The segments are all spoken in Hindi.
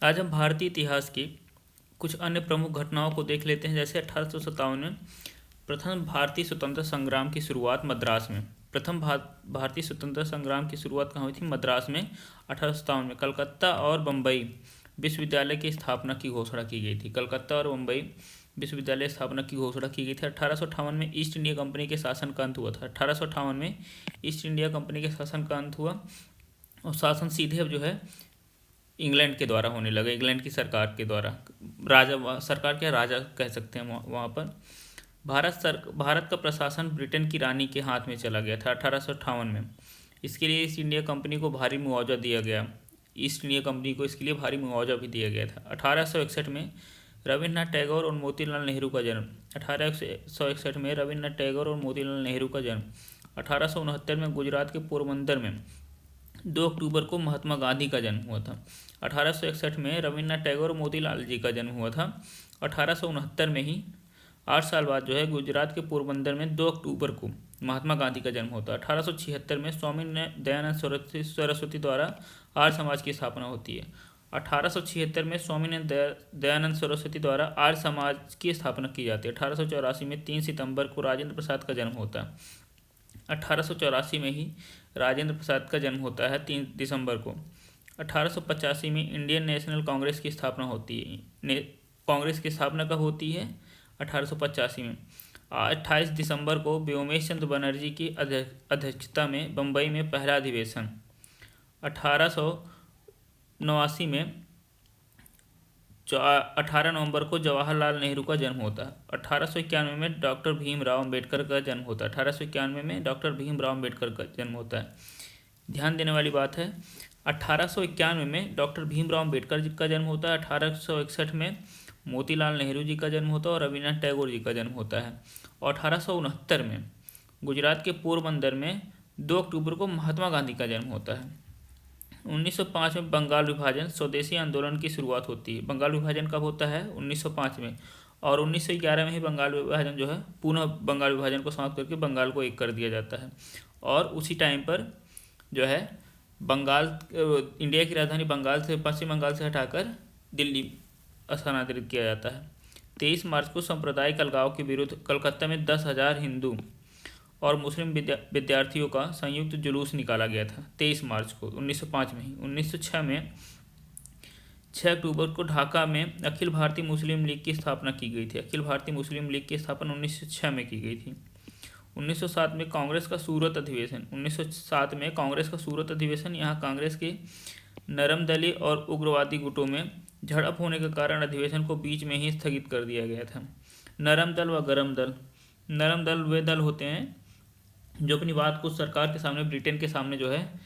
आज हम भारतीय इतिहास की कुछ अन्य प्रमुख घटनाओं को देख लेते हैं। जैसे 1857 में प्रथम भारतीय स्वतंत्रता संग्राम की शुरुआत मद्रास में। प्रथम भारतीय स्वतंत्रता संग्राम की शुरुआत कहाँ हुई थी? मद्रास में 1857 में। कलकत्ता और बम्बई विश्वविद्यालय की स्थापना की घोषणा की गई थी। कलकत्ता और बम्बई विश्वविद्यालय स्थापना की घोषणा की गई थी। 1858 में ईस्ट इंडिया कंपनी के शासन का अंत हुआ था। 1858 में ईस्ट इंडिया कंपनी के शासन का अंत हुआ और शासन सीधे अब जो है इंग्लैंड के द्वारा होने लगा, इंग्लैंड की सरकार के द्वारा। राजा सरकार क्या, राजा कह सकते हैं वहाँ पर। भारत का प्रशासन ब्रिटेन की रानी के हाथ में चला गया था 1858 में। इसके लिए ईस्ट इंडिया कंपनी को भारी मुआवजा दिया गया। ईस्ट इंडिया कंपनी को इसके लिए भारी मुआवजा भी दिया गया था। 1861 में रविन्द्रनाथ टैगोर और मोतीलाल नेहरू का जन्म। 1861 में रविन्द्रनाथ टैगोर और मोतीलाल नेहरू का जन्म। 1869 में गुजरात के पोरबंदर में 2 अक्टूबर को महात्मा गांधी का जन्म हुआ था। 1861 में रविन्द्रनाथ टैगोर और मोतीलाल जी का जन्म हुआ था। 1869 में ही 8 साल बाद जो है गुजरात के पोरबंदर में 2 अक्टूबर को महात्मा गांधी का जन्म होता है। 1876 में स्वामी दयानंद सरस्वती द्वारा आर्य समाज की स्थापना होती है। 1876 में स्वामी दयानंद सरस्वती द्वारा आर्य समाज की स्थापना की जाती है। 1884 में 3 सितंबर को राजेंद्र प्रसाद का जन्म होता है। 1884 में ही राजेंद्र प्रसाद का जन्म होता है 3 दिसंबर को। 1885 में इंडियन नेशनल कांग्रेस की स्थापना होती है। कांग्रेस की स्थापना कब होती है? 1885 में। 28 दिसंबर को व्योमेश चंद्र बनर्जी की अध्यक्षता में बम्बई में पहला अधिवेशन। 1889 में 18 नवंबर को जवाहरलाल नेहरू का जन्म होता है। 1891 में डॉक्टर भीमराव अम्बेडकर का जन्म होता है। 1891 में डॉक्टर भीमराव अम्बेडकर का जन्म होता है। ध्यान देने वाली बात है, 1891 में डॉक्टर भीमराव अम्बेडकर जी का जन्म होता है। 1861 में मोतीलाल नेहरू जी का जन्म होता है और रविन्द्रनाथ टैगोर जी का जन्म होता है। और 1869 में गुजरात के पोरबंदर में 2 अक्टूबर को महात्मा गांधी का जन्म होता है। 1905 में बंगाल विभाजन स्वदेशी आंदोलन की शुरुआत होती है। बंगाल विभाजन कब होता है? 1905 में। और 1911 में ही बंगाल विभाजन जो है पुनः बंगाल विभाजन को समाप्त करके बंगाल को एक कर दिया जाता है। और उसी टाइम पर जो है बंगाल इंडिया की राजधानी बंगाल से पश्चिम बंगाल से हटाकर दिल्ली स्थानांतरित किया जाता है। 23 मार्च को सांप्रदायिक अलगाव के विरुद्ध कलकत्ता में 10,000 हिंदू और मुस्लिम विद्यार्थियों का संयुक्त जुलूस निकाला गया था 23 मार्च को 1905 में ही। 1906 में 6 अक्टूबर को ढाका में अखिल भारतीय मुस्लिम लीग की स्थापना की गई थी। अखिल भारतीय मुस्लिम लीग की स्थापना 1906 में की गई थी। 1907 में कांग्रेस का सूरत अधिवेशन। 1907 में कांग्रेस का सूरत अधिवेशन, यहाँ कांग्रेस के नरमदली और उग्रवादी गुटों में झड़प होने के कारण अधिवेशन को बीच में ही स्थगित कर दिया गया था। नरम दल व गरम दल। नरम दल वे दल होते हैं जो अपनी बात को सरकार के सामने, ब्रिटेन के सामने जो है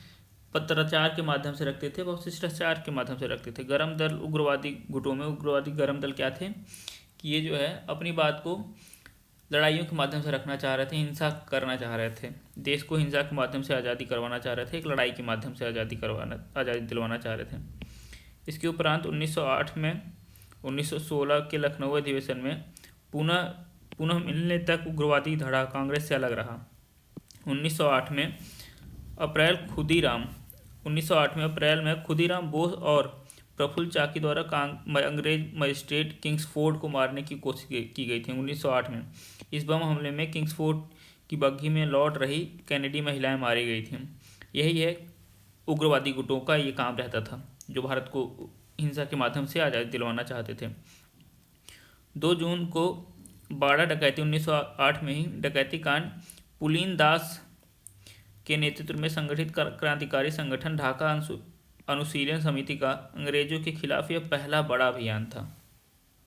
पत्राचार के माध्यम से रखते थे, बहुत शिष्टाचार के माध्यम से रखते थे। गरम दल उग्रवादी गुटों में, उग्रवादी गरम दल क्या थे कि ये जो है अपनी बात को लड़ाइयों के माध्यम से रखना चाह रहे थे, हिंसा करना चाह रहे थे, देश को हिंसा के माध्यम से आज़ादी करवाना चाह रहे थे, एक लड़ाई के माध्यम से आज़ादी दिलवाना चाह रहे थे। इसके उपरांत 1908 में 1916 के लखनऊ अधिवेशन में पुनः मिलने तक उग्रवादी धड़ा कांग्रेस से अलग रहा। 1908 में अप्रैल में खुदीराम बोस और प्रफुल्ल चाकी द्वारा अंग्रेज मजिस्ट्रेट किंग्सफोर्ड को मारने की कोशिश की गई थी 1908 में। इस बम हमले में किंग्सफोर्ड की बग्घी में लौट रही कैनेडी महिलाएं मारी गई थीं। यही है उग्रवादी गुटों का ये काम रहता था, जो भारत को हिंसा के माध्यम से आज़ादी दिलवाना चाहते थे। 2 जून को बाड़ा डकैती 1908 में ही डकैती कांड पुलीन दास के नेतृत्व में संगठित क्रांतिकारी संगठन ढाका अनुशीलन समिति का अंग्रेजों के खिलाफ यह पहला बड़ा अभियान था।